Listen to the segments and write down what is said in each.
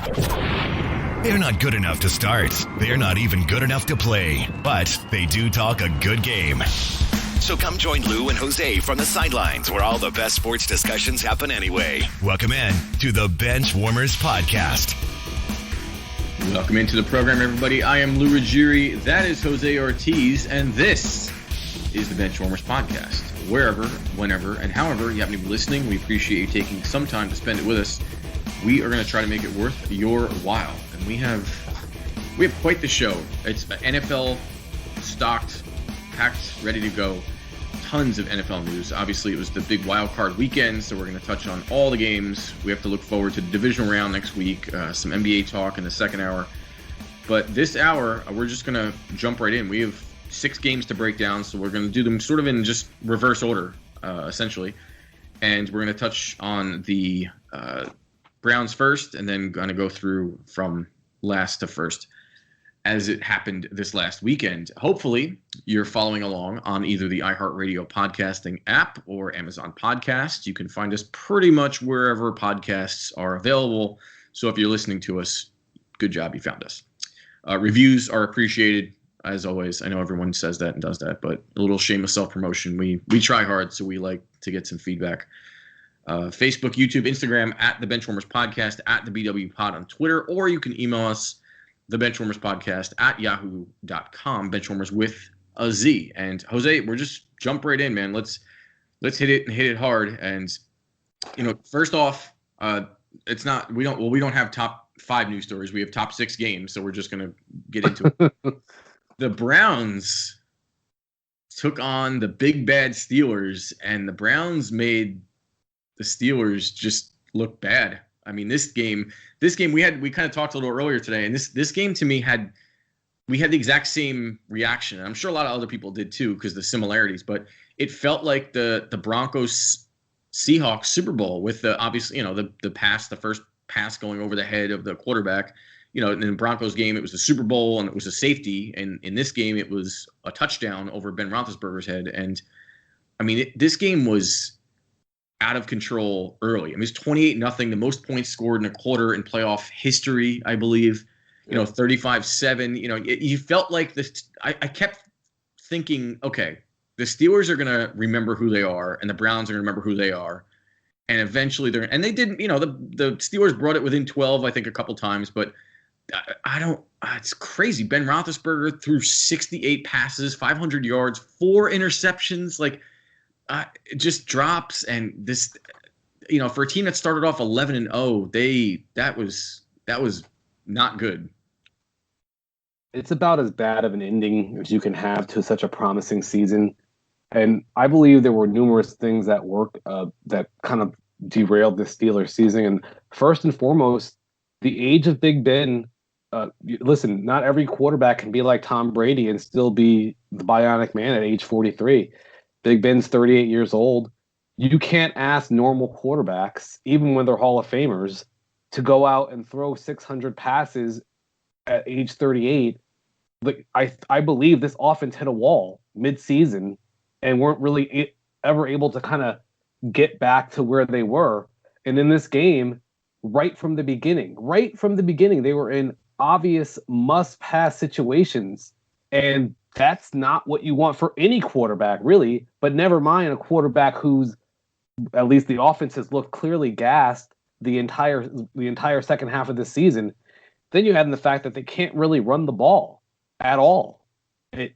They're not good enough to start. They're not even good enough to play. But they do talk a good game. So come join Lou and Jose from the sidelines where all the best sports discussions happen anyway. Welcome in to the Benchwarmerz podcast. Welcome into the program, everybody. I am Lou Ruggieri. That is Jose Ortiz. And this is the Benchwarmerz podcast. Wherever, whenever, and however you happen to be listening, we appreciate you taking some time to spend it with us. We are going to try to make it worth your while. And we have quite the show. It's NFL stocked, packed, ready to go. Tons of NFL news. Obviously, it was the big wild card weekend, so we're going to touch on all the games. We have to look forward to the divisional round next week, some NBA talk in the second hour. But this hour, we're just going to jump right in. We have 6 games to break down, so we're going to do them sort of in just reverse order, essentially. And we're going to touch on the Browns first, and then going to go through from last to first as it happened this last weekend. Hopefully, you're following along on either the iHeartRadio podcasting app or Amazon Podcasts. You can find us pretty much wherever podcasts are available. So if you're listening to us, good job, you found us. Reviews are appreciated, as always. I know everyone says that and does that, but a little shameless self-promotion. We try hard, so we like to get some feedback. Facebook, YouTube, Instagram, at the Benchwarmerz Podcast, at the BW Pod on Twitter, or you can email us, the Benchwarmerz Podcast at yahoo.com, Benchwarmerz with a Z. And Jose, we're just jump right in, man. Let's hit it and hit it hard. And first off, we don't have top 5 news stories. We have top 6 games, so we're just gonna get into it. The Browns took on the big bad Steelers, and the Browns made the Steelers just look bad. I mean, this game we kind of talked a little earlier today, and this game to me we had the exact same reaction. I'm sure a lot of other people did too because the similarities, but it felt like the Broncos Seahawks Super Bowl with the obviously, the first pass going over the head of the quarterback. In the Broncos game, it was the Super Bowl and it was a safety, and in this game it was a touchdown over Ben Roethlisberger's head. And I mean, this game was out of control early. I mean, it's 28-0, the most points scored in a quarter in playoff history, I believe. 35-7. You felt like this. I kept thinking, okay, the Steelers are going to remember who they are, and the Browns are going to remember who they are, and eventually and they didn't. The Steelers brought it within 12, I think, a couple times, but I don't. It's crazy. Ben Roethlisberger threw 68 passes, 500 yards, 4 interceptions, it just drops. And this, for a team that started off 11-0, that was not good. It's about as bad of an ending as you can have to such a promising season. And I believe there were numerous things that worked that kind of derailed the Steelers season. And first and foremost, the age of Big Ben. Listen, not every quarterback can be like Tom Brady and still be the bionic man at age 43. Big Ben's 38 years old. You can't ask normal quarterbacks, even when they're Hall of Famers, to go out and throw 600 passes at age 38. I believe this offense hit a wall mid-season and weren't really ever able to kind of get back to where they were. And in this game, right from the beginning, they were in obvious must-pass situations. And that's not what you want for any quarterback, really. But never mind a quarterback who's, at least the offense has looked clearly gassed the entire second half of this season. Then you add in the fact that they can't really run the ball at all. It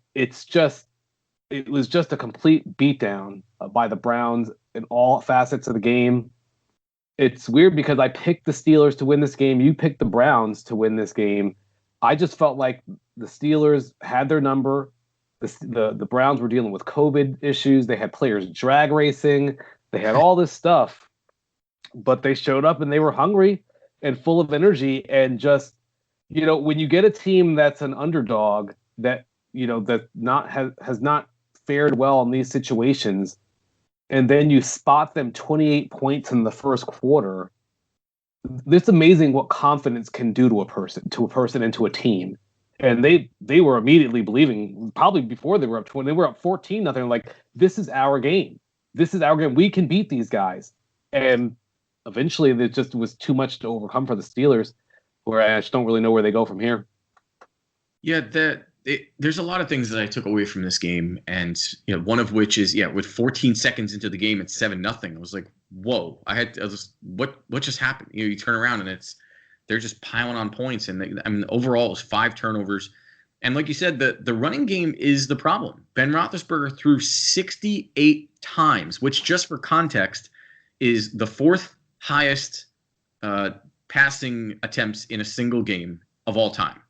was just a complete beatdown by the Browns in all facets of the game. It's weird because I picked the Steelers to win this game. You picked the Browns to win this game. I just felt like the Steelers had their number. The Browns were dealing with COVID issues. They had players drag racing. They had all this stuff. But they showed up and they were hungry and full of energy. And just, when you get a team that's an underdog that, has not fared well in these situations, and then you spot them 28 points in the first quarter, it's amazing what confidence can do to a person and to a team. And they were immediately believing, probably before they were up 20, they were up 14-0. Like, this is our game. This is our game. We can beat these guys. And eventually, it just was too much to overcome for the Steelers. where I just don't really know where they go from here. Yeah, there's a lot of things that I took away from this game, and one of which is with 14 seconds into the game, it's 7-0. I was like, whoa! What just happened? You turn around and they're just piling on points, and overall it was 5 turnovers, and like you said, the running game is the problem. Ben Roethlisberger threw 68 times, which just for context is the 4th highest passing attempts in a single game of all time.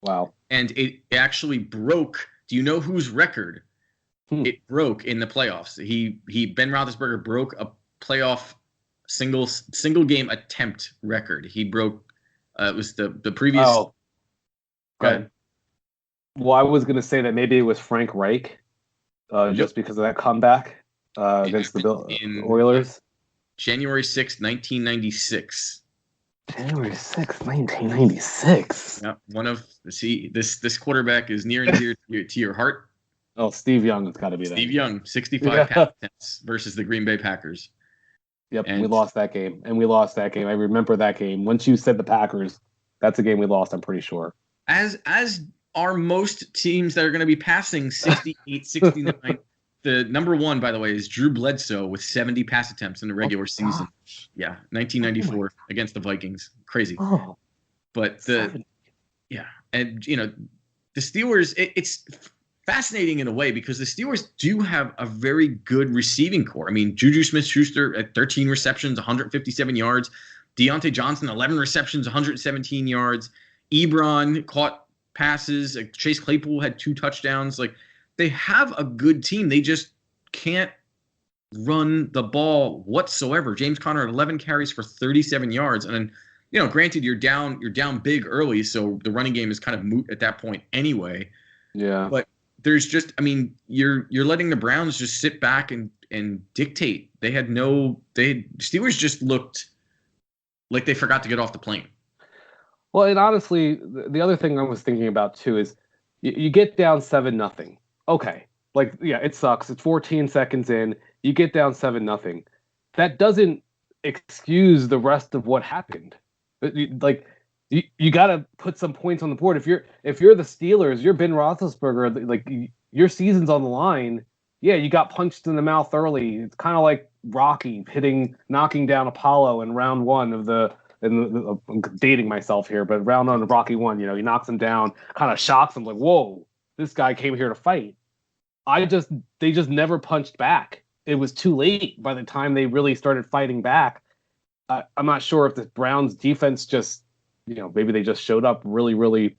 Wow. And it actually broke. Do you know whose record it broke in the playoffs? Ben Roethlisberger broke a playoff single game attempt record. He broke it was the previous. Oh. Go ahead. Well, I was going to say that maybe it was Frank Reich, just because of that comeback against the Oilers. January 6th, 1996. January 6th, 1996. Yeah, this quarterback is near and dear to your heart. Oh, Steve Young has got to be there. Steve Young, 65 pass attempts versus the Green Bay Packers. Yep, and we lost that game. I remember that game. Once you said the Packers, that's a game we lost, I'm pretty sure. As are most teams that are going to be passing 68, 69. The number one, by the way, is Drew Bledsoe with 70 pass attempts in the regular season. Yeah, 1994 against the Vikings. Crazy. Oh. But the Steelers, it's fascinating in a way because the Steelers do have a very good receiving core. I mean, Juju Smith-Schuster at 13 receptions, 157 yards. Deontay Johnson, 11 receptions, 117 yards. Ebron caught passes. Chase Claypool had 2 touchdowns. Like, they have a good team. They just can't run the ball whatsoever. James Conner, 11 carries for 37 yards. And then, granted, you're down big early, so the running game is kind of moot at that point anyway. Yeah. But there's just, you're letting the Browns just sit back and dictate. Steelers just looked like they forgot to get off the plane. Well, and honestly, the other thing I was thinking about too is you get down 7-0. Okay. It sucks. It's 14 seconds in. You get down 7-0. That doesn't excuse the rest of what happened. You got to put some points on the board. If you're the Steelers, you're Ben Roethlisberger. Your season's on the line. Yeah, you got punched in the mouth early. It's kind of like Rocky knocking down Apollo in round 1 of the. I'm dating myself here, but round 1 of Rocky 1, he knocks him down, kind of shocks him, like, whoa, this guy came here to fight. They just never punched back. It was too late by the time they really started fighting back. I'm not sure if the Browns defense just, maybe they just showed up really, really,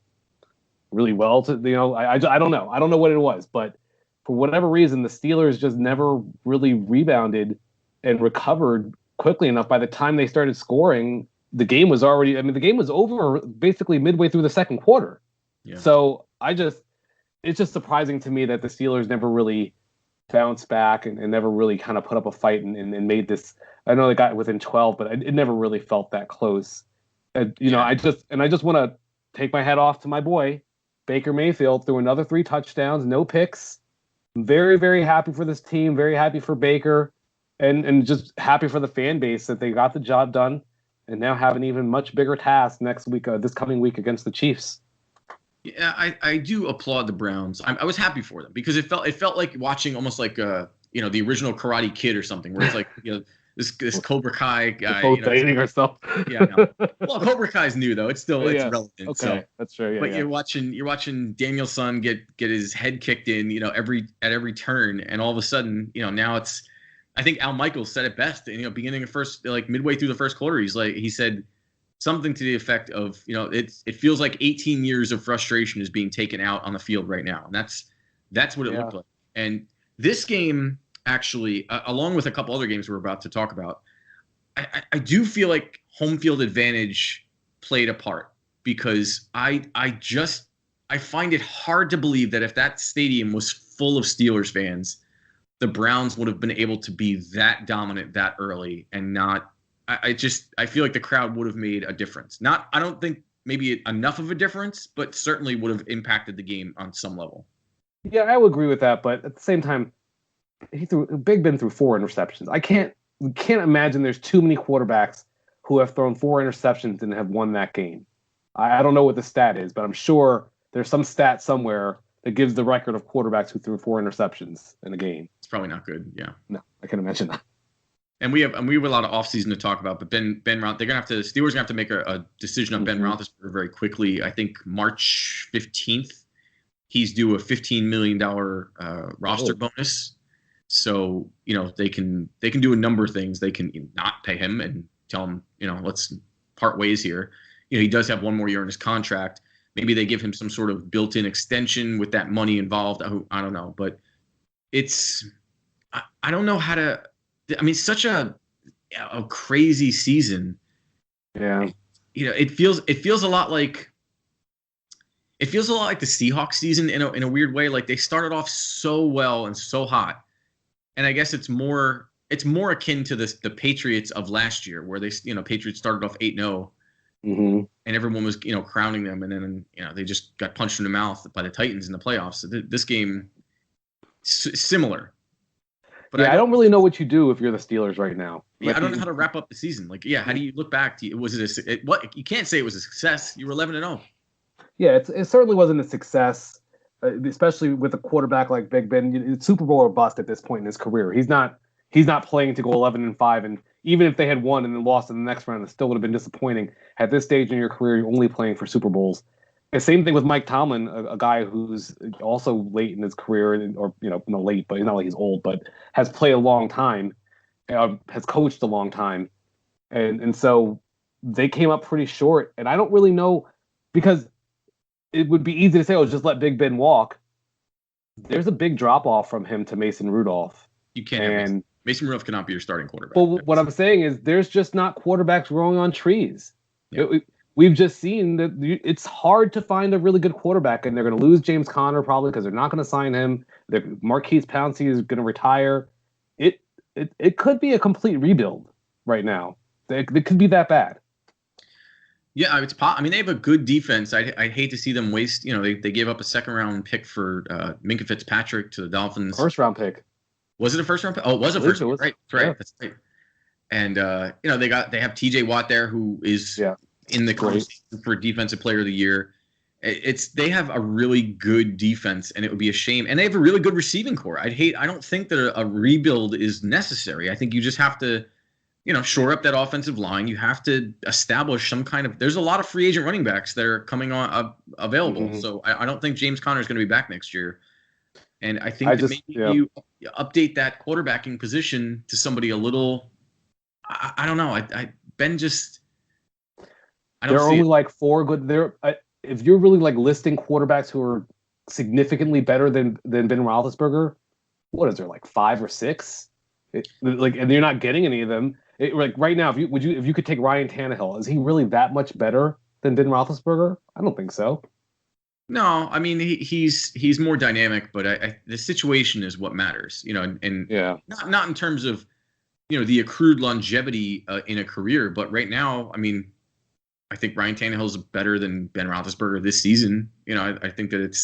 really well to, I don't know. I don't know what it was, but for whatever reason, the Steelers just never really rebounded and recovered quickly enough. By the time they started scoring, the game was over basically midway through the second quarter. Yeah. So it's just surprising to me that the Steelers never really bounced back and never really kind of put up a fight and made this. I know they got within 12, but it never really felt that close. I just want to take my hat off to my boy, Baker Mayfield, threw another 3 touchdowns, no picks. I'm very, very happy for this team, very happy for Baker, and just happy for the fan base that they got the job done and now have an even much bigger task next week, this coming week against the Chiefs. Yeah, I do applaud the Browns. I was happy for them because it felt like watching almost like the original Karate Kid or something, where it's like this Cobra Kai guy dating herself. Yeah, no. Well, Cobra Kai's new though. It's relevant. Okay, so. That's true. Yeah, but you're watching Danielson get his head kicked in, at every turn, and all of a sudden, now it's. I think Al Michaels said it best. Beginning of midway through the first quarter, he said something to the effect of, it feels like 18 years of frustration is being taken out on the field right now, and that's what it looked like. And this game, actually, along with a couple other games we're about to talk about, I do feel like home field advantage played a part because I find it hard to believe that if that stadium was full of Steelers fans, the Browns would have been able to be that dominant that early and not. I feel like the crowd would have made a difference. I don't think maybe enough of a difference, but certainly would have impacted the game on some level. Yeah, I would agree with that, but at the same time, Big Ben threw 4 interceptions. I can't imagine there's too many quarterbacks who have thrown 4 interceptions and have won that game. I don't know what the stat is, but I'm sure there's some stat somewhere that gives the record of quarterbacks who threw 4 interceptions in a game. It's probably not good. Yeah. No, I can imagine that. And we have a lot of offseason to talk about, but Steelers are gonna have to make a decision on Ben Roethlisberger very quickly. I think March 15th, he's due a $15 million roster bonus. So, they can do a number of things. They can not pay him and tell him, let's part ways here. He does have one more year in his contract. Maybe they give him some sort of built-in extension with that money involved. I don't know, but I don't know how to. I mean, such a crazy season. Yeah. It feels a lot like the Seahawks season in a weird way. Like they started off so well and so hot, and I guess it's more akin to the Patriots of last year, where they Patriots started off 8-0. Mm-hmm. And everyone was, crowning them, and then they just got punched in the mouth by the Titans in the playoffs. So this game, similar. But I don't really know what you do if you're the Steelers right now. I don't know how to wrap up the season. How do you look back to what you can't say it was a success. You were 11-0. Yeah, it certainly wasn't a success, especially with a quarterback like Big Ben. It's Super Bowl or bust at this point in his career. He's not playing to go 11-5, and even if they had won and then lost in the next round, it still would have been disappointing. At this stage in your career, you're only playing for Super Bowls. The same thing with Mike Tomlin, a guy who's also late in his career, or not late, but not like he's old, but has played a long time, has coached a long time, and so they came up pretty short. And I don't really know, because it would be easy to say, "Oh, just let Big Ben walk." There's a big drop off from him to Mason Rudolph. You can't. Mason Rudolph cannot be your starting quarterback. Well, what I'm saying is there's just not quarterbacks growing on trees. Yeah. We've just seen that it's hard to find a really good quarterback, and they're going to lose James Conner probably because they're not going to sign him. Marquise Pouncey is going to retire. It could be a complete rebuild right now. It could be that bad. Yeah, I mean, they have a good defense. I hate to see them waste. They gave up a second-round pick for Minkah Fitzpatrick to the Dolphins. First-round pick. Was it a first-round pick? Oh, it was a first round. Right. That's right. Yeah. That's right. And they have T.J. Watt there, who is in the conversation for Defensive Player of the Year. They have a really good defense, and it would be a shame. And they have a really good receiving core. I don't think that a rebuild is necessary. I think you just have to, shore up that offensive line. You have to establish some kind of. There's a lot of free agent running backs that are coming on available. Mm-hmm. So I don't think James Conner is going to be back next year. And I think maybe you update that quarterbacking position to somebody a little. I don't know. Ben just. I don't. There are only like 4 good. If you're really like listing quarterbacks who are significantly better than Ben Roethlisberger, what is there, like 5 or 6? And you're not getting any of them. Like right now, if you could take Ryan Tannehill, is he really that much better than Ben Roethlisberger? I don't think so. No, I mean he's more dynamic, but the situation is what matters, and not in terms of the accrued longevity in a career, but right now, I mean, I think Ryan Tannehill is better than Ben Roethlisberger this season. I think that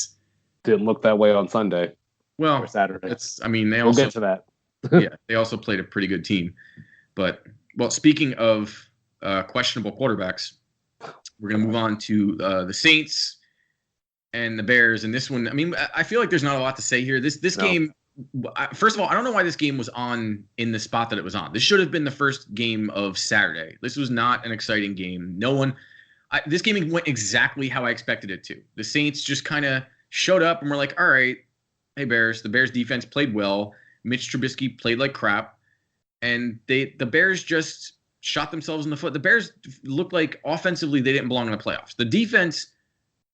didn't look that way on Sunday. Or Saturday. We'll get to that. Yeah, they also played a pretty good team, but speaking of questionable quarterbacks, we're gonna move on to the Saints and the Bears. And this one, I mean, I feel like there's not a lot to say here. This game, first of all, I don't know why this game was on in the spot that it was on. This should have been the first game of Saturday. This was not an exciting game. This game went exactly how I expected it to. The Saints just kind of showed up and were like, all right, hey, Bears. The Bears defense played well. Mitch Trubisky played like crap. And the Bears just shot themselves in the foot. The Bears looked like offensively they didn't belong in the playoffs. The defense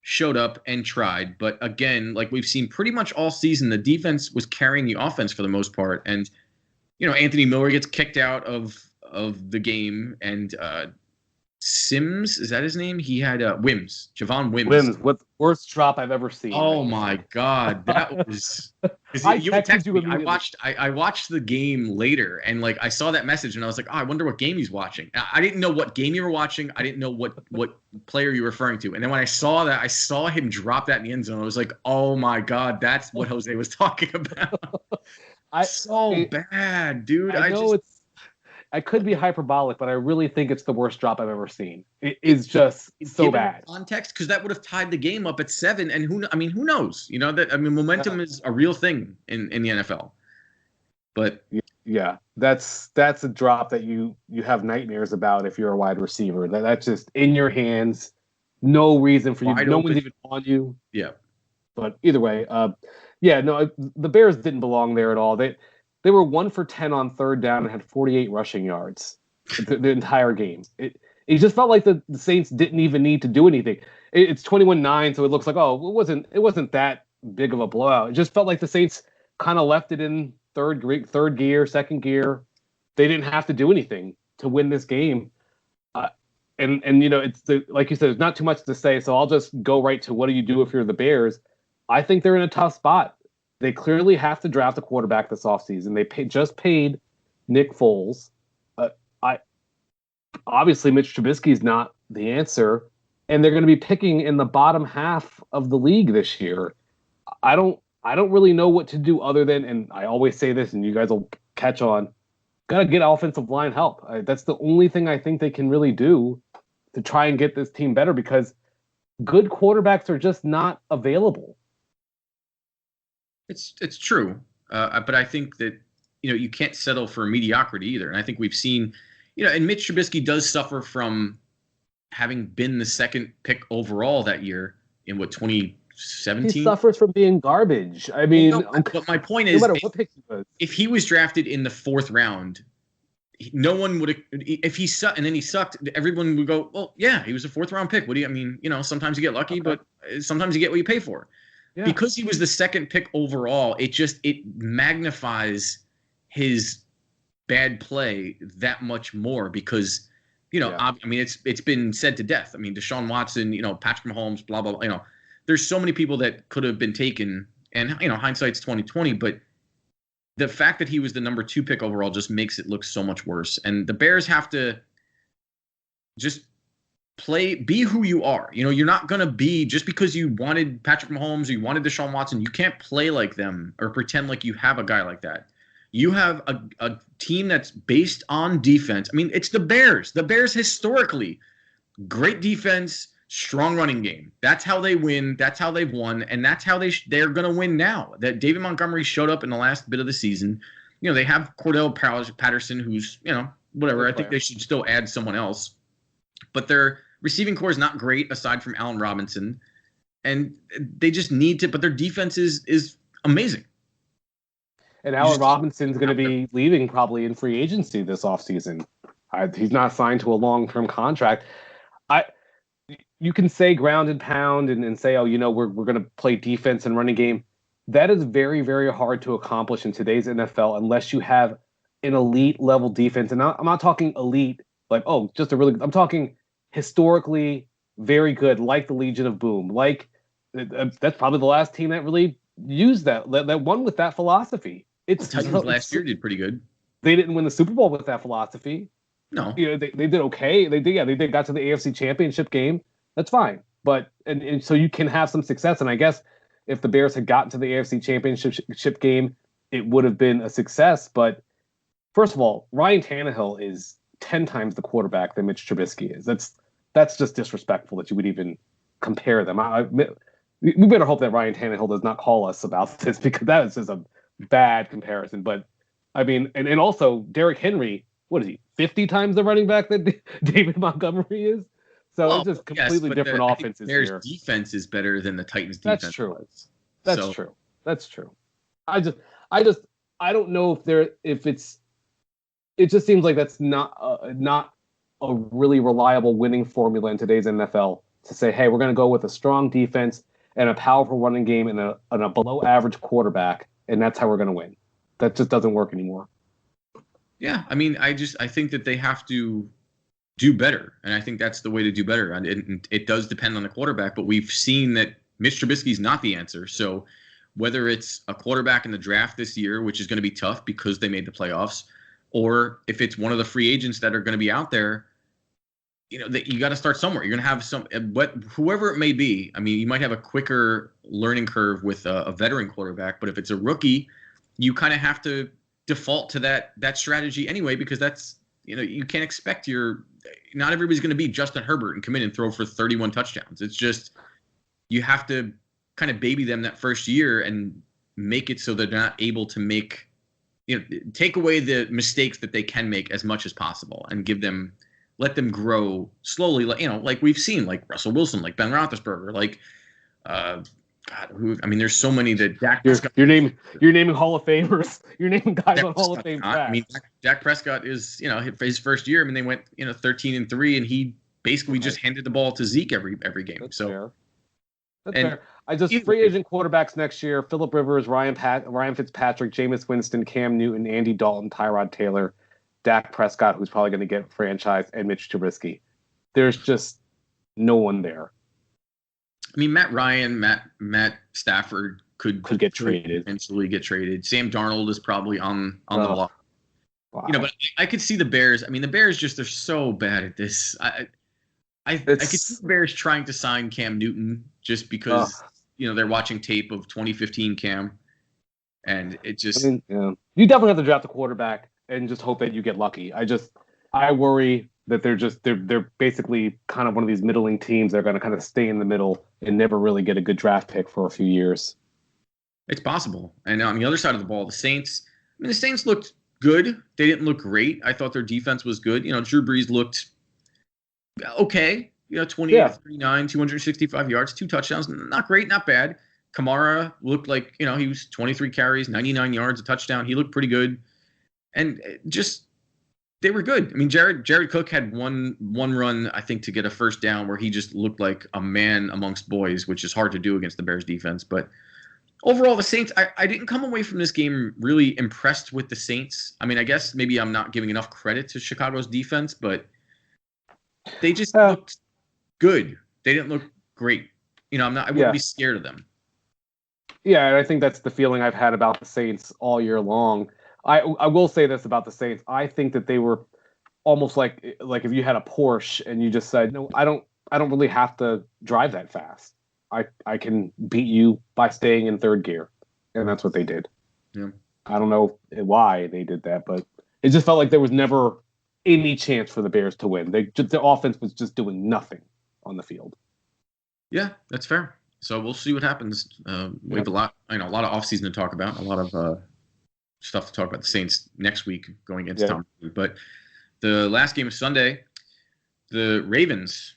showed up and tried, but again, like we've seen pretty much all season, the defense was carrying the offense for the most part. And Anthony Miller gets kicked out of the game, and Sims, is that his name? He had Wims, Javon Wims. Wims, with worst drop I've ever seen. Oh my God, that was. You texted me. I watched the game later, and like I saw that message, and I was like, I wonder what game he's watching. I didn't know what game you were watching. I didn't know what player you were referring to. And then when I saw him drop that in the end zone. I was like, oh my God, that's what Jose was talking about. So bad, dude. I could be hyperbolic, but I really think it's the worst drop I've ever seen. It is just so bad. Context, because that would have tied the game up at 7, and who knows? Momentum is a real thing in the NFL. But yeah, that's a drop that you have nightmares about if you're a wide receiver. That's just in your hands. No reason for you. No one's even on you. Yeah. But either way, the Bears didn't belong there at all. They were 1 for 10 on third down and had 48 rushing yards the entire game. It just felt like the Saints didn't even need to do anything. It's 21-9, so it looks like, it wasn't that big of a blowout. It just felt like the Saints kind of left it in third gear, second gear. They didn't have to do anything to win this game. And it's like you said, there's not too much to say, so I'll just go right to what do you do if you're the Bears. I think they're in a tough spot. They clearly have to draft a quarterback this offseason. They just paid Nick Foles. Obviously Mitch Trubisky is not the answer, and they're going to be picking in the bottom half of the league this year. I don't really know what to do other than, and I always say this, and you guys will catch on, got to get offensive line help. That's the only thing I think they can really do to try and get this team better, because good quarterbacks are just not available. It's true, but I think that you can't settle for mediocrity either. And I think we've seen, and Mitch Trubisky does suffer from having been the second pick overall that year in 2017. He suffers from being garbage. I mean, but my point is, no matter what pick he was, if he was drafted in the 4th round, no one would. If he sucked and then he sucked, everyone would go, well, yeah, he was a 4th round pick. What do you? I mean, sometimes you get lucky, but sometimes you get what you pay for. Yeah. Because he was the second pick overall, it magnifies his bad play that much more because, I mean, it's been said to death. I mean, Deshaun Watson, Patrick Mahomes, blah, blah, blah, there's so many people that could have been taken, and, hindsight's 20/20, but the fact that he was the number 2 pick overall just makes it look so much worse. And the Bears have to just be who you are. You're not going to be, just because you wanted Patrick Mahomes or you wanted Deshaun Watson, you can't play like them or pretend like you have a guy like that. You have a team that's based on defense. I mean, it's the Bears. The Bears historically, great defense, strong running game. That's how they win. That's how they've won. And that's how they're going to win now. That David Montgomery showed up in the last bit of the season. They have Cordell Patterson, who's, whatever. I think they should still add someone else. But their receiving core is not great aside from Allen Robinson. And they just need to, but their defense is amazing. And Allen Robinson's going to be leaving probably in free agency this offseason. He's not signed to a long-term contract. You can say ground and pound and say, we're going to play defense and running game. That is very, very hard to accomplish in today's NFL unless you have an elite level defense. And I'm not talking elite, like, I'm talking historically very good, like the Legion of Boom. Like, that's probably the last team that really used that won with that philosophy. The Titans last year did pretty good. They didn't win the Super Bowl with that philosophy. No. They did okay. They got to the AFC Championship game. That's fine. But and so you can have some success. And I guess if the Bears had gotten to the AFC Championship game, it would have been a success. But first of all, Ryan Tannehill is 10 times the quarterback that Mitch Trubisky is. That's just disrespectful that you would even compare them. We better hope that Ryan Tannehill does not call us about this, because that is just a bad comparison. But I mean, and also Derrick Henry, what is he, 50 times the running back that David Montgomery is? So it's just completely different offenses here. Their defense is better than the Titans' defense. That's true. That's true. I don't know if it's. It just seems like that's not a really reliable winning formula in today's NFL to say, hey, we're going to go with a strong defense and a powerful running game and a below average quarterback, and that's how we're going to win. That just doesn't work anymore. Yeah, I mean, I think that they have to do better, and I think that's the way to do better. And it does depend on the quarterback, but we've seen that Mitch Trubisky is not the answer. So whether it's a quarterback in the draft this year, which is going to be tough because they made the playoffs, or if it's one of the free agents that are going to be out there, that you got to start somewhere. You're going to have but whoever it may be. I mean, you might have a quicker learning curve with a veteran quarterback, but if it's a rookie, you kind of have to default to that strategy anyway, because that's you can't expect not everybody's going to be Justin Herbert and come in and throw for 31 touchdowns. It's just you have to kind of baby them that first year and make it so they're not able to make, take away the mistakes that they can make as much as possible and let them grow slowly. Like we've seen, like Russell Wilson, like Ben Roethlisberger, like, there's so many that Dak Prescott. You're naming Hall of Famers. You're naming guys on Hall of Fame. Dak Prescott is, his first year. They went, 13-3, and he basically just handed the ball to Zeke every game. That's so fair. That's fair. Free agent quarterbacks next year: Phillip Rivers, Ryan Fitzpatrick, Jameis Winston, Cam Newton, Andy Dalton, Tyrod Taylor, Dak Prescott, who's probably going to get franchised, and Mitch Trubisky. There's just no one there. Matt Ryan, Matt Stafford could get traded. Eventually get traded. Sam Darnold is probably on the block. Wow. But I could see the Bears. The Bears they're so bad at this. I could see the Bears trying to sign Cam Newton just because they're watching tape of 2015 Cam, and it just. You definitely have to draft a quarterback and just hope that you get lucky. I worry that they're basically kind of one of these middling teams that are going to kind of stay in the middle and never really get a good draft pick for a few years. It's possible. And on the other side of the ball, the Saints, the Saints looked good. They didn't look great. I thought their defense was good. Drew Brees looked okay. 38-39, 265 yards, 2 touchdowns. Not great, not bad. Kamara looked like, he was 23 carries, 99 yards, a touchdown. He looked pretty good. And they were good. Jared Cook had one run, I think, to get a first down where he just looked like a man amongst boys, which is hard to do against the Bears defense. But overall, the Saints, I didn't come away from this game really impressed with the Saints. I guess maybe I'm not giving enough credit to Chicago's defense, but they just looked good. They didn't look great. I wouldn't be scared of them. Yeah, and I think that's the feeling I've had about the Saints all year long. I will say this about the Saints. I think that they were almost like if you had a Porsche and you just said, no, I don't really have to drive that fast. I can beat you by staying in third gear. And that's what they did. Yeah. I don't know why they did that, but it just felt like there was never any chance for the Bears to win. The offense was just doing nothing on the field. Yeah, that's fair. So we'll see what happens. We have a lot of offseason to talk about, a lot of stuff to talk about the Saints next week going against Tom Brady. But the last game of Sunday, the Ravens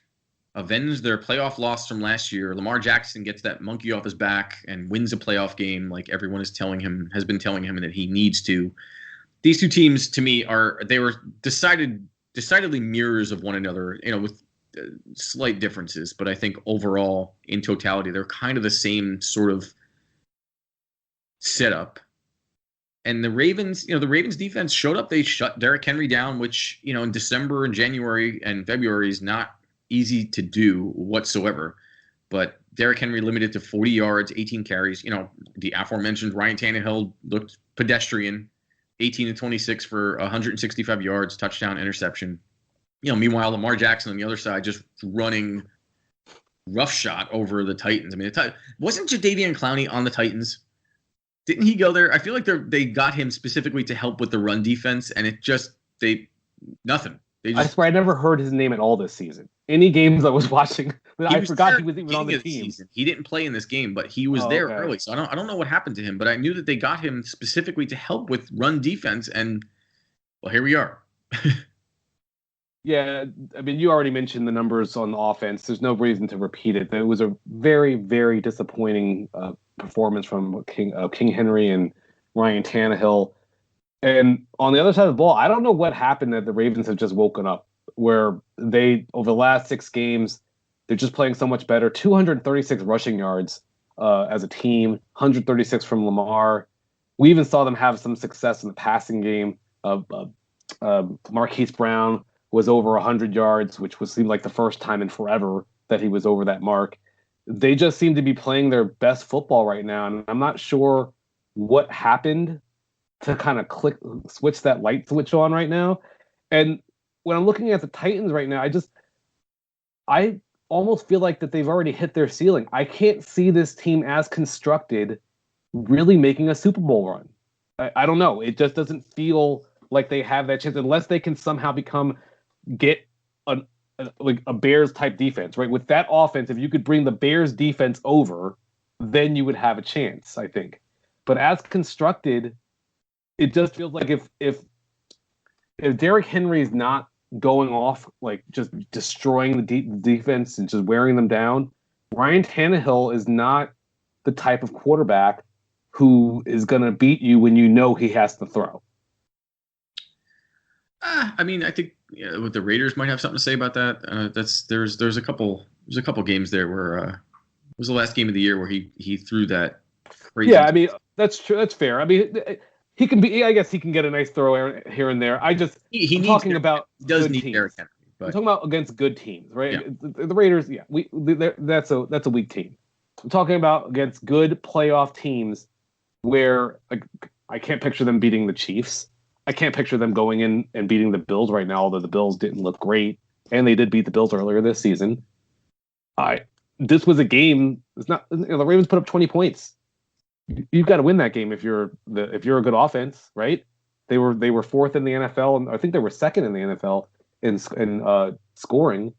avenge their playoff loss from last year. Lamar Jackson gets that monkey off his back and wins a playoff game like everyone has been telling him that he needs to. These two teams, to me, were decidedly mirrors of one another, with slight differences. But I think overall, in totality, they're kind of the same sort of setup. And the Ravens defense showed up. They shut Derrick Henry down, which, in December and January and February is not easy to do whatsoever. But Derrick Henry limited to 40 yards, 18 carries. The aforementioned Ryan Tannehill looked pedestrian, 18-26 for 165 yards, touchdown, interception. Meanwhile, Lamar Jackson on the other side just running roughshod over the Titans. Wasn't Jadeveon Clowney on the Titans? Didn't he go there? I feel like they got him specifically to help with the run defense, and nothing. I swear I never heard his name at all this season. Any games I was watching, I forgot he was even on the team. He didn't play in this game, but he was there early. So I don't know what happened to him, but I knew that they got him specifically to help with run defense, and well, here we are. Yeah, you already mentioned the numbers on the offense. There's no reason to repeat it. It was a very, very disappointing performance from King Henry and Ryan Tannehill. And on the other side of the ball, I don't know what happened that the Ravens have just woken up, where they, over the last 6 games, they're just playing so much better. 236 rushing yards as a team, 136 from Lamar. We even saw them have some success in the passing game. Marquise Brown was over 100 yards, which seemed like the first time in forever that he was over that mark. They just seem to be playing their best football right now, and I'm not sure what happened to kind of switch that light switch on right now. And when I'm looking at the Titans right now, I almost feel like that they've already hit their ceiling. I can't see this team as constructed really making a Super Bowl run. I don't know. It just doesn't feel like they have that chance unless they can somehow get like a Bears type defense, right? With that offense, if you could bring the Bears defense over, then you would have a chance, I think. But as constructed, it just feels like if Derrick Henry is not going off, like just destroying the defense and just wearing them down, Ryan Tannehill is not the type of quarterback who is going to beat you when you know he has to throw. I mean, I think the Raiders might have something to say about that. There's a couple games there where it was the last game of the year where he threw that crazy. Yeah, I mean that's true. That's fair. I mean, he can be. I guess he can get a nice throw here and there. I'm talking about good teams. Derrick Henry, but I'm talking about against good teams, right? Yeah. The Raiders, yeah, that's a weak team. I'm talking about against good playoff teams where like, I can't picture them beating the Chiefs. I can't picture them going in and beating the Bills right now, although the Bills didn't look great, and they did beat the Bills earlier this season. This was a game. It's not the Ravens put up 20 points. You've got to win that game if you're a good offense, right? They were fourth in the NFL, and I think they were second in the NFL in scoring.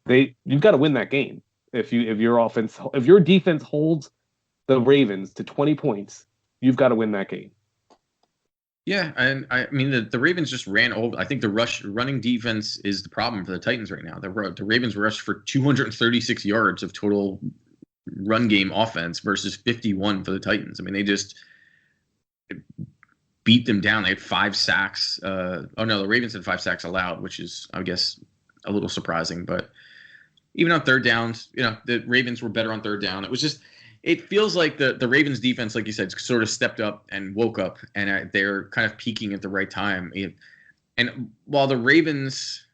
You've got to win that game if your defense holds the Ravens to 20 points. You've got to win that game. Yeah, and I mean the Ravens just ran over. I think the running defense is the problem for the Titans right now. The Ravens rushed for 236 yards of total run game offense versus 51 for the Titans. I mean, they just beat them down. They had 5 sacks. The Ravens had 5 sacks allowed, which is, I guess, a little surprising. But even on third downs, the Ravens were better on third down. It feels like the Ravens defense, like you said, sort of stepped up and woke up, and they're kind of peaking at the right time. And while the Ravens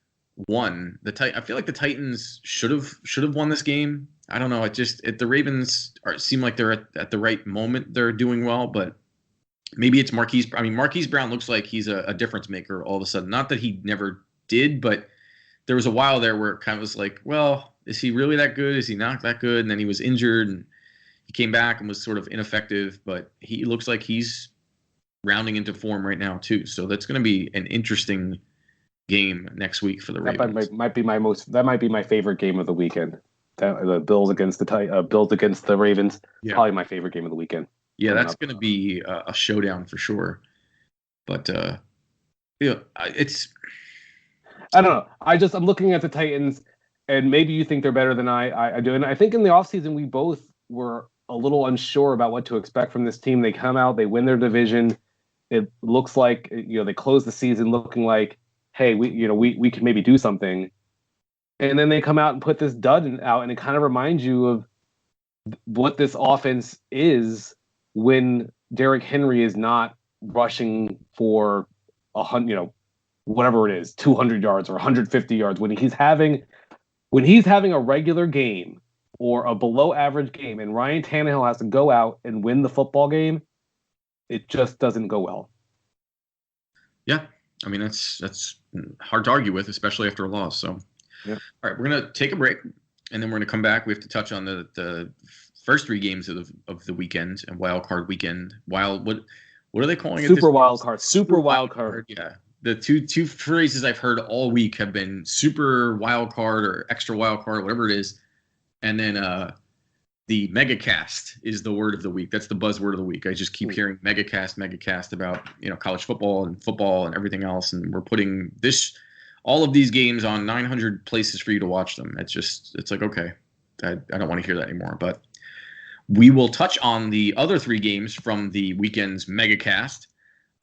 won, I feel like the Titans should have won this game. I don't know. The Ravens seem like they're at the right moment. They're doing well, but maybe it's Marquise. I mean, Marquise Brown looks like he's a difference maker all of a sudden. Not that he never did, but there was a while there where it kind of was like, well, is he really that good? Is he not that good? And then he was injured and he came back and was sort of ineffective, but he looks like he's rounding into form right now too. So that's going to be an interesting game next week for the Ravens. That might be my favorite game of the weekend. The Bills against the Ravens. Yeah. Probably my favorite game of the weekend. Yeah, that's going to be a showdown for sure. But it's I don't know. I'm looking at the Titans, and maybe you think they're better than I do. And I think in the offseason we both were a little unsure about what to expect from this team. They come out, they win their division. It looks like they close the season looking like, hey, we can maybe do something. And then they come out and put this dud out, and it kind of reminds you of what this offense is when Derrick Henry is not rushing for 100, whatever it is, 200 yards or 150 yards. When he's having a regular game or a below average game, and Ryan Tannehill has to go out and win the football game, it just doesn't go well. Yeah, I mean that's hard to argue with, especially after a loss. So, yeah. All right, we're gonna take a break, and then we're gonna come back. We have to touch on the first 3 games of the weekend and wild card weekend. What are they calling it? Super wild card. Yeah, the two phrases I've heard all week have been super wild card or extra wild card, whatever it is. And then the megacast is the word of the week. That's the buzzword of the week. I just keep hearing megacast about college football and everything else. And we're putting all of these games on 900 places for you to watch them. It's like, okay, I don't want to hear that anymore. But we will touch on the other 3 games from the weekend's megacast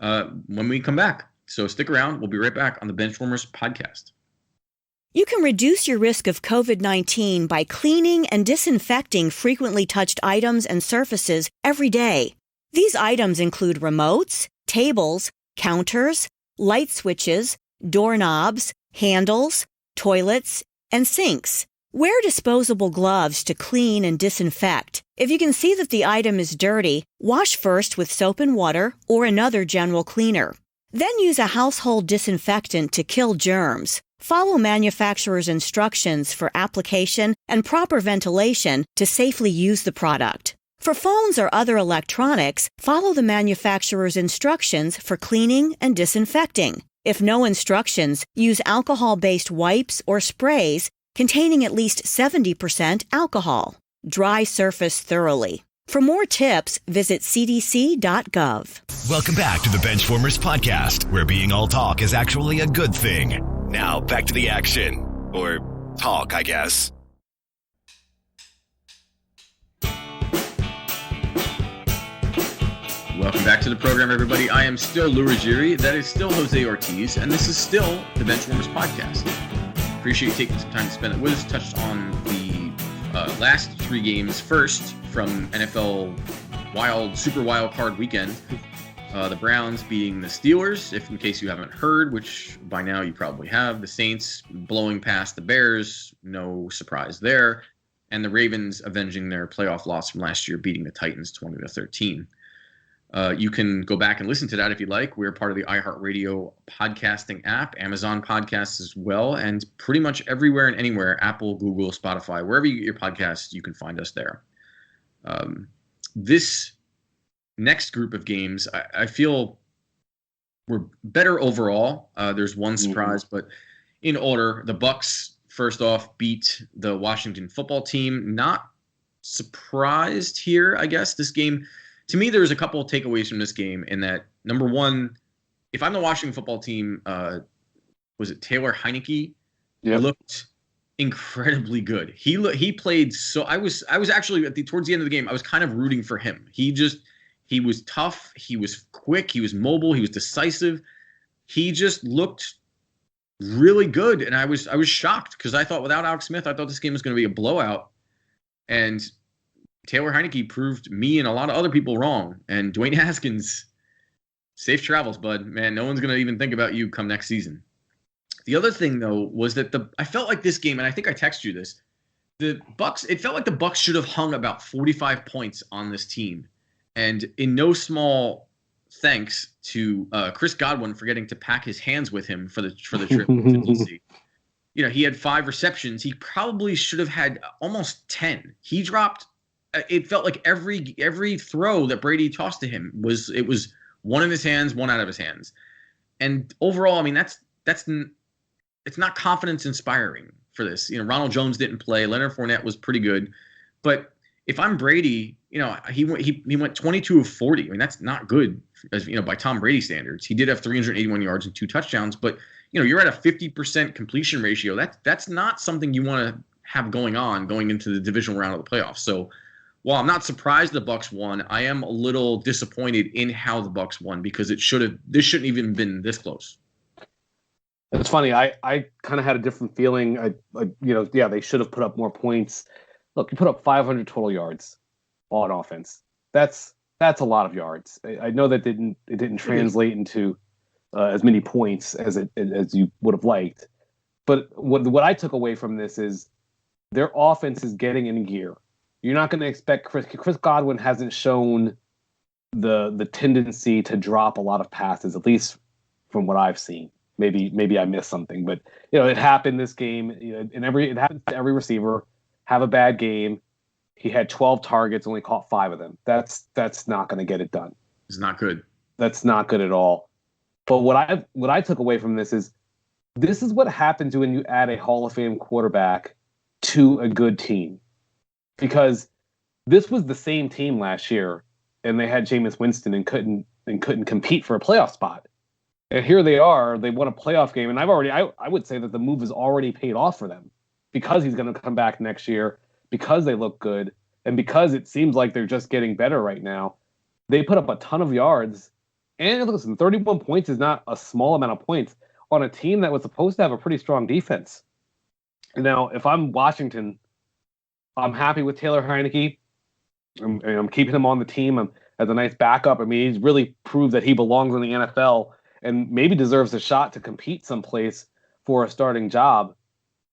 when we come back. So stick around. We'll be right back on the Benchwarmerz podcast. You can reduce your risk of COVID-19 by cleaning and disinfecting frequently touched items and surfaces every day. These items include remotes, tables, counters, light switches, doorknobs, handles, toilets, and sinks. Wear disposable gloves to clean and disinfect. If you can see that the item is dirty, wash first with soap and water or another general cleaner. Then use a household disinfectant to kill germs. Follow manufacturer's instructions for application and proper ventilation to safely use the product. For phones or other electronics, follow the manufacturer's instructions for cleaning and disinfecting. If no instructions, use alcohol-based wipes or sprays containing at least 70% alcohol. Dry surface thoroughly. For more tips, visit cdc.gov. Welcome back to the Benchwarmers podcast, where being all talk is actually a good thing. Now, back to the action. Or talk, I guess. Welcome back to the program, everybody. I am still Lou Ruggieri. That is still Jose Ortiz. And this is still the Benchwarmers podcast. Appreciate you taking some time to spend it with us. Touched on the last three games. First, from NFL Super Wild Card weekend. The Browns beating the Steelers, if in case you haven't heard, which by now you probably have. The Saints blowing past the Bears, no surprise there. And the Ravens avenging their playoff loss from last year, beating the Titans 20-13. You can go back and listen to that if you'd like. We're part of the iHeartRadio podcasting app, Amazon Podcasts as well, and pretty much everywhere and anywhere, Apple, Google, Spotify, wherever you get your podcasts, you can find us there. This next group of games, I feel were better overall. There's one surprise, but in order, the Bucs, first off, beat the Washington football team. Not surprised here, I guess. This game, to me, there's a couple of takeaways from this game in that, number one, if I'm the Washington football team, was it Taylor Heineke? Yep. Looked incredibly good. He played so. I was actually towards the end of the game, I was kind of rooting for him. He was tough. He was quick. He was mobile. He was decisive. He just looked really good, and I was shocked because I thought without Alex Smith, I thought this game was going to be a blowout, and Taylor Heineke proved me and a lot of other people wrong. And Dwayne Haskins, safe travels, bud. Man, no one's going to even think about you come next season. The other thing, though, was that I felt like this game, and I think I texted you this, the Bucs. It felt like the Bucs should have hung about 45 points on this team, and in no small thanks to Chris Godwin for getting to pack his hands with him for the trip to DC. You know, he had 5 receptions. He probably should have had almost 10. He dropped. It felt like every throw that Brady tossed to him was one in his hands, one out of his hands. And overall, I mean, it's not confidence inspiring for this. You know, Ronald Jones didn't play. Leonard Fournette was pretty good, but if I'm Brady, you know, he went 22 of 40. I mean, that's not good, as you know, by Tom Brady standards. He did have 381 yards and 2 touchdowns, but you know, you're at a 50% completion ratio. That's not something you want to have going into the divisional round of the playoffs. So, while I'm not surprised the Bucs won, I am a little disappointed in how the Bucs won because this shouldn't even been this close. It's funny. I kind of had a different feeling. They should have put up more points. Look, you put up 500 total yards on offense. That's a lot of yards. I know that it didn't translate into as many points as you would have liked. But what I took away from this is their offense is getting in gear. You're not going to expect Chris Godwin hasn't shown the tendency to drop a lot of passes, at least from what I've seen. Maybe I missed something, but you know, it happened this game. You know, it happens to every receiver. Have a bad game. He had 12 targets, only caught 5 of them. That's not going to get it done. It's not good. That's not good at all. But what I took away from this is what happens when you add a Hall of Fame quarterback to a good team. Because this was the same team last year, and they had Jameis Winston and couldn't compete for a playoff spot. And here they are, they won a playoff game, and I would say that the move has already paid off for them because he's going to come back next year, because they look good, and because it seems like they're just getting better right now. They put up a ton of yards, and listen, 31 points is not a small amount of points on a team that was supposed to have a pretty strong defense. Now, if I'm Washington, I'm happy with Taylor Heineke. I'm keeping him on the team as a nice backup. I mean, he's really proved that he belongs in the NFL and maybe deserves a shot to compete someplace for a starting job.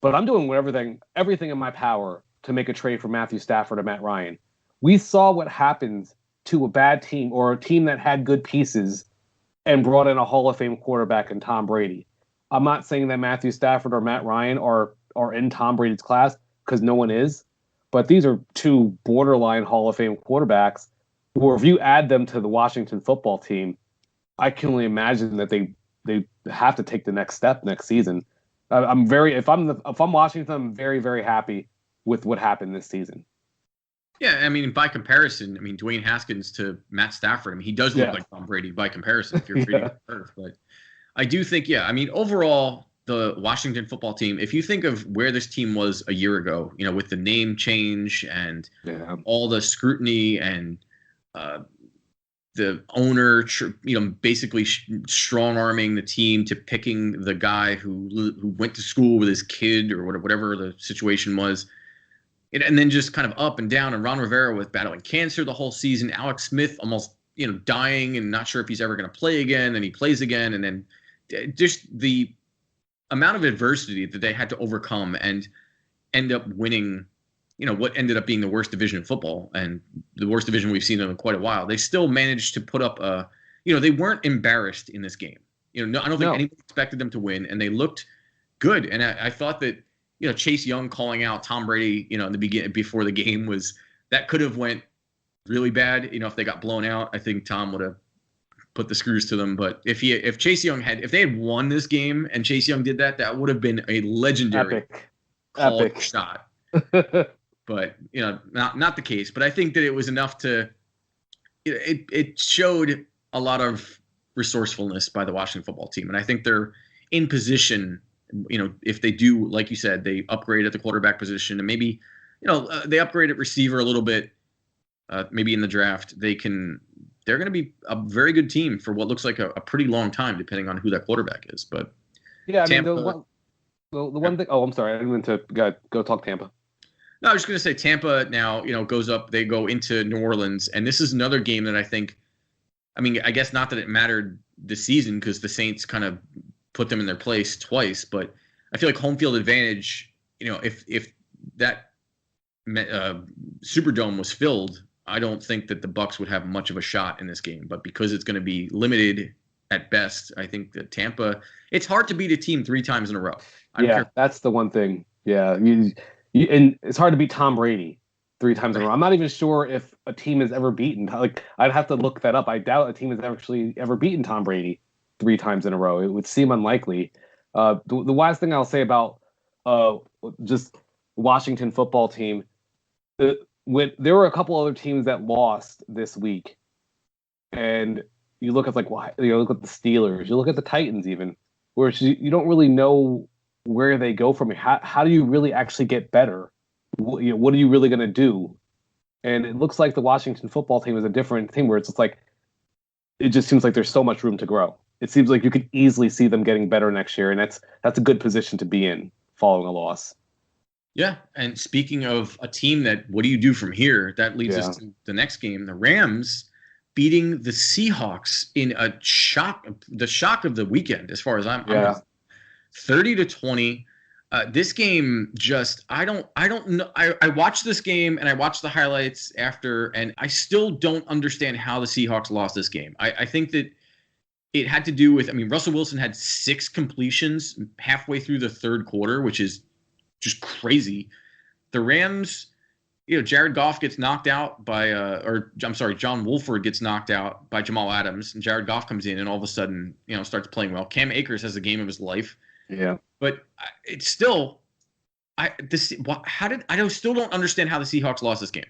But I'm doing everything in my power to make a trade for Matthew Stafford or Matt Ryan. We saw what happens to a bad team or a team that had good pieces and brought in a Hall of Fame quarterback in Tom Brady. I'm not saying that Matthew Stafford or Matt Ryan are in Tom Brady's class, because no one is. but these are two borderline Hall of Fame quarterbacks who, if you add them to the Washington football team, I can only imagine that they have to take the next step next season. If I'm Washington, I'm very, very happy with what happened this season. Yeah, I mean, by comparison, Dwayne Haskins to Matt Stafford, he does look like Tom Brady by comparison if you're treating it earth. But I do think, overall, the Washington football team, if you think of where this team was a year ago, with the name change and all the scrutiny and the owner, basically strong-arming the team to picking the guy who went to school with his kid or whatever the situation was. And then just kind of up and down, and Ron Rivera with battling cancer the whole season, Alex Smith almost, dying and not sure if he's ever going to play again, and he plays again, and then just the amount of adversity that they had to overcome and end up winning, what ended up being the worst division in football and the worst division we've seen in quite a while. They still managed to put up they weren't embarrassed in this game. I don't think anyone expected them to win, and they looked good. And I thought that, Chase Young calling out Tom Brady, in the beginning before the game that could have went really bad. If they got blown out, I think Tom would have put the screws to them. But if they had won this game and Chase Young did that would have been a legendary epic shot. But not the case. But I think that it was enough to. It showed a lot of resourcefulness by the Washington football team, and I think they're in position. If they do, like you said, they upgrade at the quarterback position, and maybe, they upgrade at receiver a little bit, maybe in the draft, they're going to be a very good team for what looks like a pretty long time, depending on who that quarterback is. But Tampa, the one thing. Oh, I'm sorry, I didn't mean to go talk Tampa. No, I was just going to say Tampa now, goes up. They go into New Orleans, and this is another game that I think. I guess not that it mattered this season because the Saints kind of put them in their place twice, but I feel like home field advantage, if that Superdome was filled, I don't think that the Bucs would have much of a shot in this game. But because it's going to be limited at best, I think that Tampa, it's hard to beat a team 3 times in a row. That's the one thing. Yeah, and it's hard to beat Tom Brady 3 times in a row. I'm not even sure if a team has ever beaten. I'd have to look that up. I doubt a team has actually ever beaten Tom Brady 3 times in a row. It would seem unlikely. The last thing I'll say about just Washington football team, there were a couple other teams that lost this week, and you look at look at the Steelers, you look at the Titans even, where you don't really know where they go from here. How do you really actually get better? What are you really going to do? And it looks like the Washington football team is a different team where it's just it just seems like there's so much room to grow. It seems like you could easily see them getting better next year, and that's a good position to be in following a loss. Yeah, and speaking of a team that, what do you do from here? That leads us to the next game, the Rams beating the Seahawks in a shock, the shock of the weekend, as far as I'm 30-20. This game I don't know. I watched this game and I watched the highlights after, and I still don't understand how the Seahawks lost this game. I think that it had to do with, Russell Wilson had 6 completions halfway through the third quarter, which is just crazy. The Rams, Jared Goff gets knocked out by, John Wolford gets knocked out by Jamal Adams, and Jared Goff comes in and all of a sudden, starts playing well. Cam Akers has the game of his life. Yeah. But it's still, I still don't understand how the Seahawks lost this game.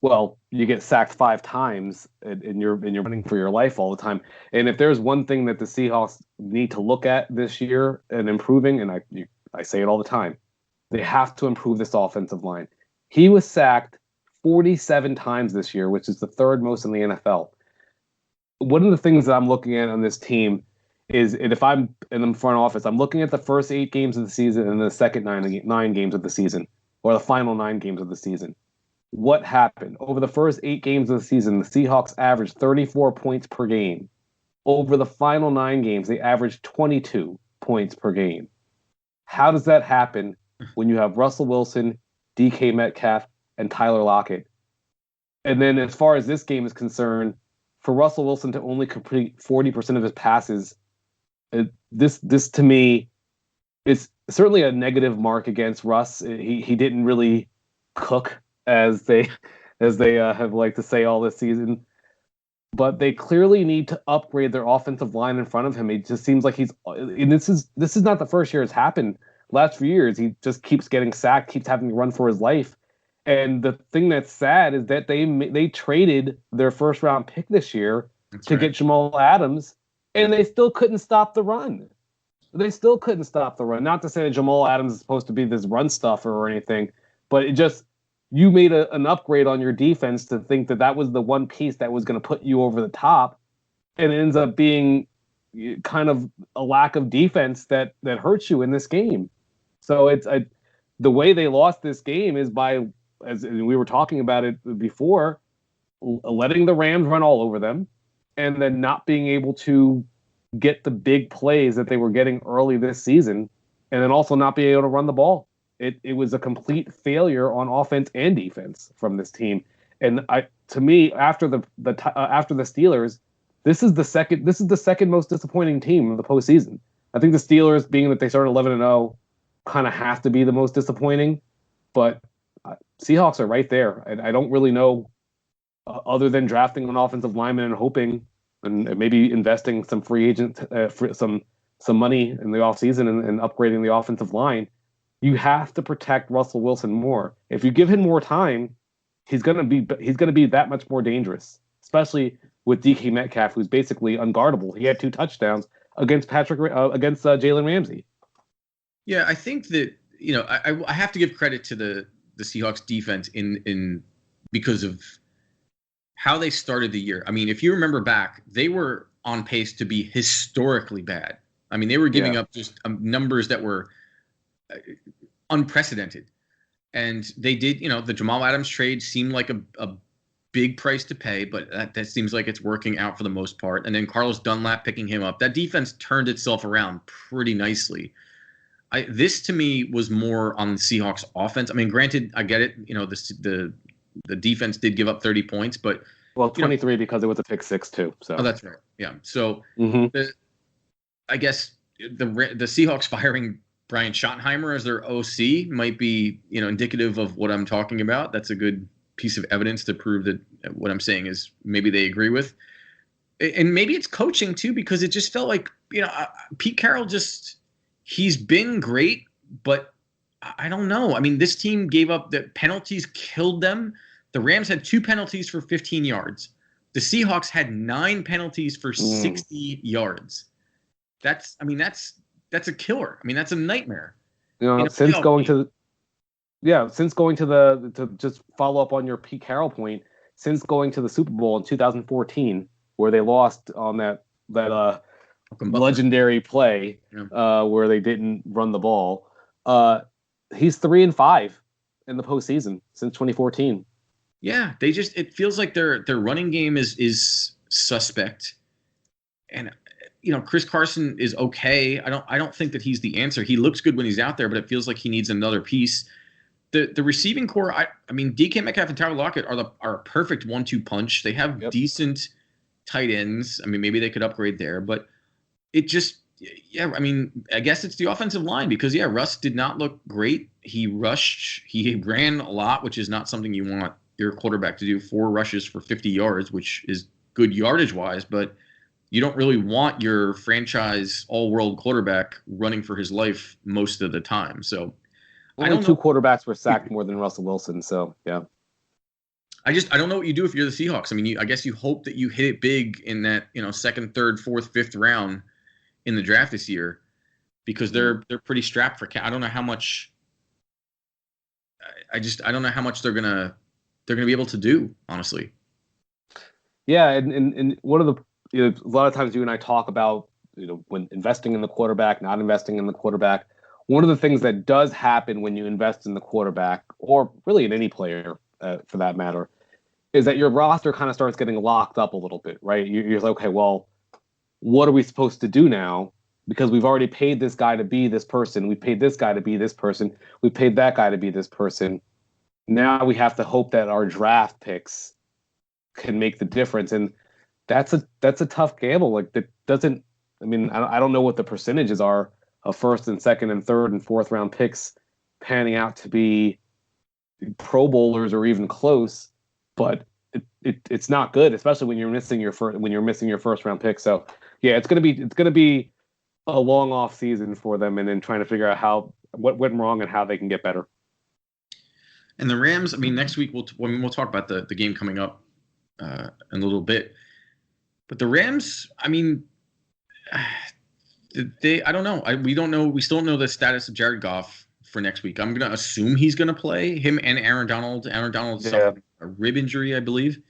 Well, you get sacked 5 times and you're running for your life all the time. And if there's one thing that the Seahawks need to look at this year and improving, and I say it all the time, they have to improve this offensive line. He was sacked 47 times this year, which is the 3rd most in the NFL. One of the things that I'm looking at on this team is, and if I'm in the front office, I'm looking at the first 8 games of the season and the second 9 games of the season, or the final 9 games of the season. What happened? Over the first 8 games of the season, the Seahawks averaged 34 points per game. Over the final 9 games, they averaged 22 points per game. How does that happen when you have Russell Wilson, DK Metcalf, and Tyler Lockett? And then as far as this game is concerned, for Russell Wilson to only complete 40% of his passes, this to me is certainly a negative mark against Russ. He didn't really cook as they have liked to say all this season. But they clearly need to upgrade their offensive line in front of him. It just seems like and this is not the first year it's happened. Last few years, he just keeps getting sacked, keeps having to run for his life. And the thing that's sad is that they traded their first round pick this year get Jamal Adams, and they still couldn't stop the run. They still couldn't stop the run. Not to say that Jamal Adams is supposed to be this run stuffer or anything, but you made an upgrade on your defense to think that was the one piece that was going to put you over the top, and it ends up being kind of a lack of defense that hurts you in this game. So the way they lost this game is by, as we were talking about it before, letting the Rams run all over them, and then not being able to get the big plays that they were getting early this season, and then also not being able to run the ball. It was a complete failure on offense and defense from this team. And to me, after the Steelers, this is the second most disappointing team of the postseason. I think the Steelers, being that they started 11-0, kind of have to be the most disappointing. But Seahawks are right there. I don't really know, other than drafting an offensive lineman and hoping and maybe investing some free agent some money in the offseason and upgrading the offensive line. You have to protect Russell Wilson more. If you give him more time, he's gonna be that much more dangerous, especially with DK Metcalf, who's basically unguardable. He had 2 touchdowns against Jalen Ramsey. Yeah, I think that I have to give credit to the Seahawks defense in because of how they started the year. I mean, if you remember back, they were on pace to be historically bad. I mean, they were giving up just numbers that were unprecedented, and they did. The Jamal Adams trade seemed like a big price to pay, but that seems like it's working out for the most part. And then Carlos Dunlap picking him up, that defense turned itself around pretty nicely. This to me was more on the Seahawks offense. I mean, granted, I get it. The defense did give up 30 points, but 23 because it was a pick 6 too. So that's right. Yeah. So I guess the Seahawks firing Brian Schottenheimer as their OC might be, indicative of what I'm talking about. That's a good piece of evidence to prove that what I'm saying is maybe they agree with. And maybe it's coaching too, because it just felt like, Pete Carroll he's been great, but I don't know. I mean, this team gave up, the penalties killed them. The Rams had 2 penalties for 15 yards. The Seahawks had 9 penalties for 60 yards. That's a killer. I mean, that's a nightmare. Since going to just follow up on your Pete Carroll point, since going to the Super Bowl in 2014, where they lost on that legendary play where they didn't run the ball, he's 3-5 in the postseason since 2014. Yeah, it feels like their running game is suspect, and Chris Carson is okay. I don't think that he's the answer. He looks good when he's out there, but it feels like he needs another piece. The receiving core, I mean, DK Metcalf and Tyler Lockett are a perfect 1-2 punch. They have decent tight ends. I mean, maybe they could upgrade there, but it just, I mean, I guess it's the offensive line because, Russ did not look great. He ran a lot, which is not something you want your quarterback to do. 4 rushes for 50 yards, which is good yardage-wise, but you don't really want your franchise all-world quarterback running for his life most of the time. So only 2 quarterbacks were sacked more than Russell Wilson. So, yeah. I don't know what you do if you're the Seahawks. I mean, I guess you hope that you hit it big in that, 2nd, 3rd, 4th, 5th round in the draft this year, because they're pretty strapped for I don't know how much. I don't know how much they're gonna be able to do, honestly. Yeah, and one of the a lot of times you and I talk about when investing in the quarterback, not investing in the quarterback. One of the things that does happen when you invest in the quarterback, or really in any player for that matter, is that your roster kind of starts getting locked up a little bit, right? You're like, okay, well, what are we supposed to do now? Because we've already paid this guy to be this person. We paid this guy to be this person. We paid that guy to be this person. Now we have to hope that our draft picks can make the difference. And that's a tough gamble. Like, that doesn't, I mean, I don't know what the percentages are, of first and second and third and fourth round picks panning out to be Pro Bowlers or even close, but it's not good, especially when you're missing your first round pick. So yeah, it's gonna be a long off season for them, and then trying to figure out what went wrong and how they can get better. And the Rams, I mean, next week we'll talk about the game coming up in a little bit. But the Rams, I mean, I don't know. We don't know. We still don't know the status of Jared Goff for next week. I'm going to assume he's going to play, him and Aaron Donald. Aaron Donald suffered a rib injury, I believe.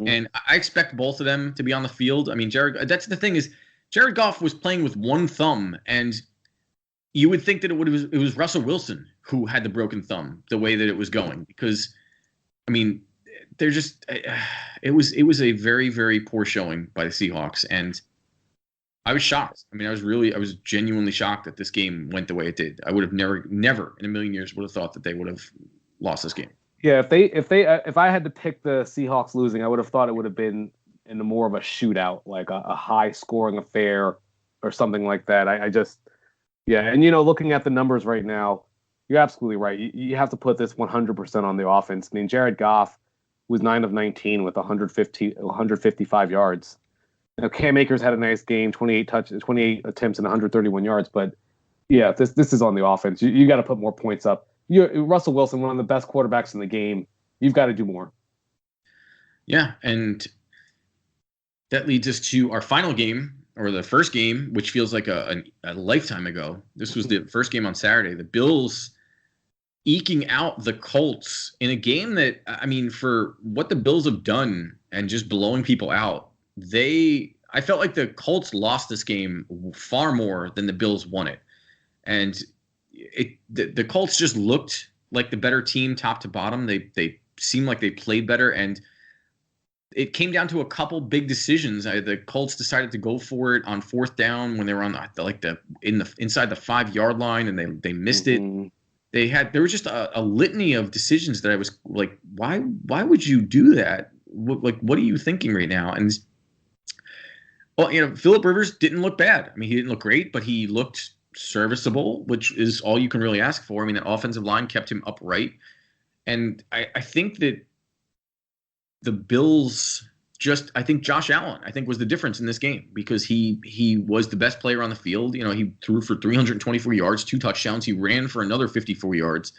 Mm-hmm. And I expect both of them to be on the field. I mean, that's the thing is, Jared Goff was playing with one thumb, and you would think that it was Russell Wilson who had the broken thumb the way that it was going, because, I mean, they're just it was a very, very poor showing by the Seahawks, and I was shocked. I mean, I was genuinely shocked that this game went the way it did. I would have never in a million years would have thought that they would have lost this game. Yeah, if I had to pick the Seahawks losing, I would have thought it would have been in more of a shootout, like a high scoring affair or something like that. And looking at the numbers right now, you're absolutely right. You have to put this 100% on the offense. I mean, Jared Goff was 9 of 19 with 155 yards. Now, Cam Akers had a nice game, 28 attempts and 131 yards. But yeah, this is on the offense. You got to put more points up. Russell Wilson, one of the best quarterbacks in the game. You've got to do more. Yeah, and that leads us to our final game, or the first game, which feels like a lifetime ago. This was the first game on Saturday. The Bills eking out the Colts in a game that, I mean, for what the Bills have done and just blowing people out, I felt like the Colts lost this game far more than the Bills won it. And the Colts just looked like the better team top to bottom. They seemed like they played better, and it came down to a couple big decisions. The Colts decided to go for it on fourth down when they were on inside the 5-yard line, and they missed it. There was just a litany of decisions that I was like, why would you do that? What are you thinking right now? And Phillip Rivers didn't look bad. I mean, he didn't look great, but he looked serviceable, which is all you can really ask for. I mean, the offensive line kept him upright, and I think that the Bills I think Josh Allen, was the difference in this game, because he was the best player on the field. He threw for 324 yards, 2 touchdowns. He ran for another 54 yards.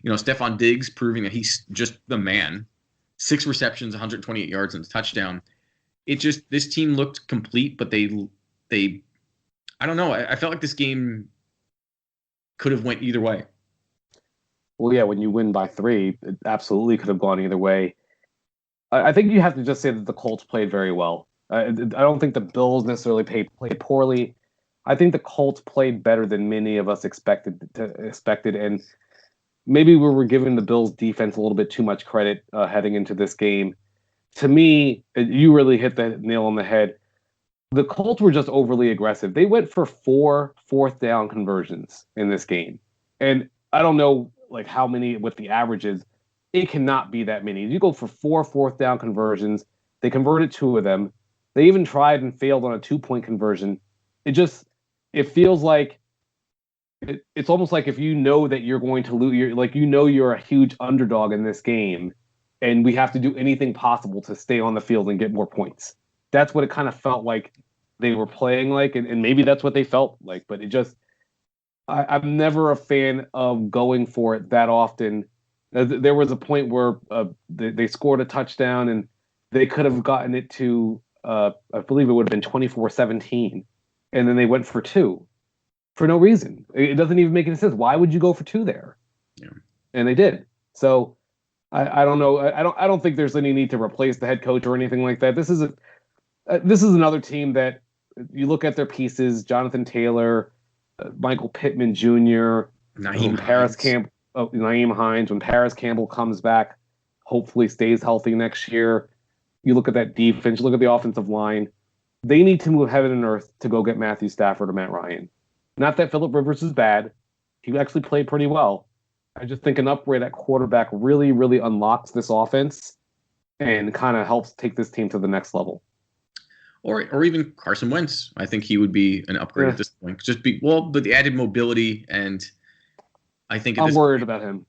Stephon Diggs proving that he's just the man. 6 receptions, 128 yards, and a touchdown. This team looked complete, but they I don't know. I felt like this game could have went either way. Well, yeah, when you win by 3, it absolutely could have gone either way. I think you have to just say that the Colts played very well. I don't think the Bills necessarily played poorly. I think the Colts played better than many of us expected, and maybe we were giving the Bills defense a little bit too much credit heading into this game. To me, you really hit the nail on the head. The Colts were just overly aggressive. They went for 4 fourth down conversions in this game, and I don't know how many with the averages. It cannot be that many. You go for 4 fourth down conversions. They converted 2 of them. They even tried and failed on a 2-point conversion. It feels like it's almost like if you know that you're going to lose, you're a huge underdog in this game, and we have to do anything possible to stay on the field and get more points. That's what it kind of felt like they were playing like, and maybe that's what they felt like. But I'm never a fan of going for it that often. There was a point where they scored a touchdown, and they could have gotten it to, I believe it would have been 24-17, and then they went for 2 for no reason. It doesn't even make any sense. Why would you go for 2 there? Yeah. And they did. So I don't know. I don't think there's any need to replace the head coach or anything like that. This is another team that you look at their pieces: Jonathan Taylor, Michael Pittman Jr., Nyheim Hines. When Paris Campbell comes back, hopefully stays healthy next year. You look at that defense, you look at the offensive line. They need to move heaven and earth to go get Matthew Stafford or Matt Ryan. Not that Phillip Rivers is bad. He actually played pretty well. I just think an upgrade at quarterback really, really unlocks this offense and kind of helps take this team to the next level. or even Carson Wentz. I think he would be an upgrade at this point. But the added mobility, and I think I'm worried about him.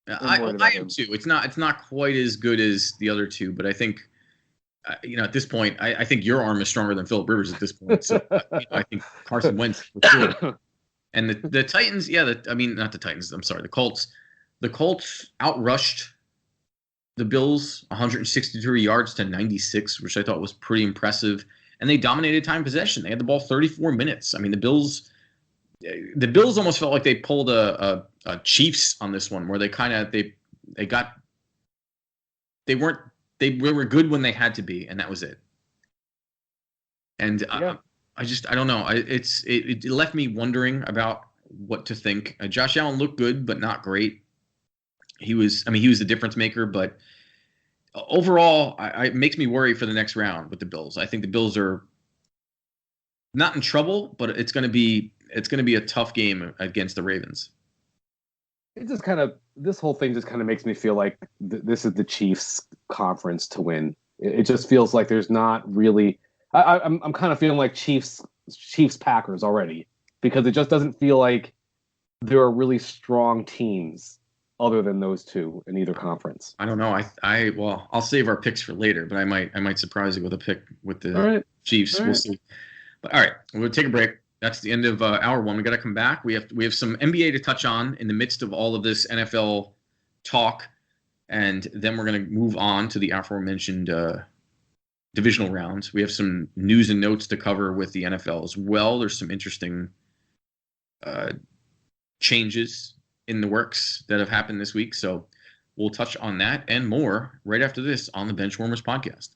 I am too. It's not quite as good as the other two, but I think at this point, I think your arm is stronger than Phillip Rivers at this point. So I think Carson Wentz for sure. And the Titans, not the Titans. I'm sorry, the Colts. The Colts outrushed the Bills 163 yards to 96, which I thought was pretty impressive. And they dominated time possession. They had the ball 34 minutes. I mean, the Bills almost felt like they pulled a Chiefs on this one, where they were good when they had to be, and that was it. And I don't know. It left me wondering about what to think. Josh Allen looked good, but not great. He was the difference maker, but overall, it makes me worry for the next round with the Bills. I think the Bills are not in trouble, but it's going to be a tough game against the Ravens. This whole thing just kind of makes me feel like this is the Chiefs' conference to win. It just feels like there's not really. I'm kind of feeling like Chiefs Packers already, because it just doesn't feel like there are really strong teams other than those two in either conference. I don't know. I'll save our picks for later, but I might surprise you with a pick with the Chiefs. We'll see. But all right, we'll take a break. That's the end of hour one. We got to come back. We have some NBA to touch on in the midst of all of this NFL talk, and then we're going to move on to the aforementioned divisional rounds. We have some news and notes to cover with the NFL as well. There's some interesting changes in the works that have happened this week. So we'll touch on that and more right after this on the Benchwarmers podcast.